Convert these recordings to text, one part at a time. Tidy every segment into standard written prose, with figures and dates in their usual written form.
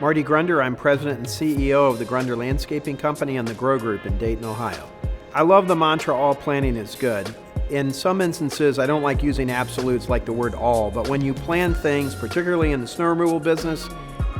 Marty Grunder, I'm President and CEO of the Grunder Landscaping Company and the Grow Group in Dayton, Ohio. I love the mantra, all planning is good. In some instances, I don't like using absolutes like the word all, but when you plan things, particularly in the snow removal business,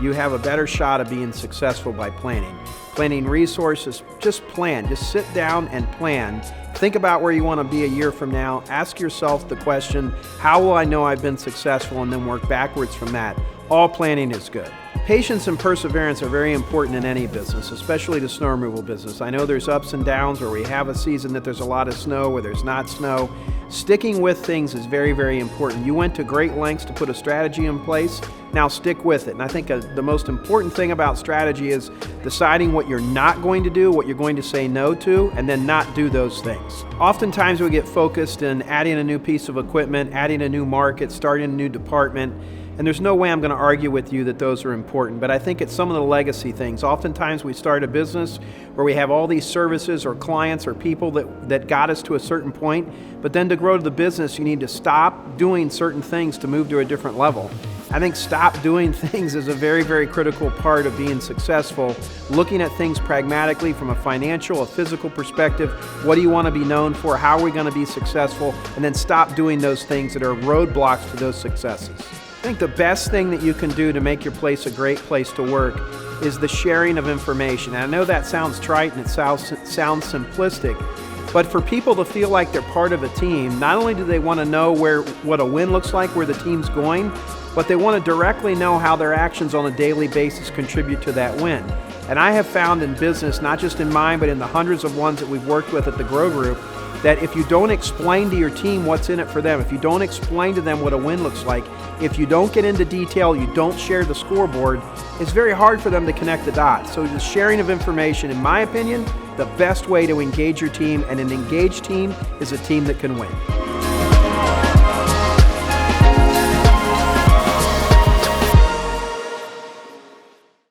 you have a better shot of being successful by planning. Planning resources, just plan. Just sit down and plan. Think about where you want to be a year from now. Ask yourself the question, how will I know I've been successful? And then work backwards from that. All planning is good. Patience and perseverance are very important in any business, especially the snow removal business. I know there's ups and downs where we have a season that there's a lot of snow, where there's not snow. Sticking with things is very, very important. You went to great lengths to put a strategy in place. Now stick with it. And I think the most important thing about strategy is deciding what you're not going to do, what you're going to say no to, and then not do those things. Oftentimes we get focused in adding a new piece of equipment, adding a new market, starting a new department. And there's no way I'm going to argue with you that those are important, but I think it's some of the legacy things. Oftentimes we start a business where we have all these services or clients or people that got us to a certain point, but then to grow the business, you need to stop doing certain things to move to a different level. I think stop doing things is a very, very critical part of being successful. Looking at things pragmatically from a financial, a physical perspective. What do you want to be known for? How are we going to be successful? And then stop doing those things that are roadblocks to those successes. I think the best thing that you can do to make your place a great place to work is the sharing of information. And I know that sounds trite and it sounds simplistic, but for people to feel like they're part of a team, not only do they want to know what a win looks like, where the team's going, but they want to directly know how their actions on a daily basis contribute to that win. And I have found in business, not just in mine, but in the hundreds of ones that we've worked with at the Grow Group, that if you don't explain to your team what's in it for them, if you don't explain to them what a win looks like, if you don't get into detail, you don't share the scoreboard, it's very hard for them to connect the dots. So the sharing of information, in my opinion, the best way to engage your team, and an engaged team is a team that can win.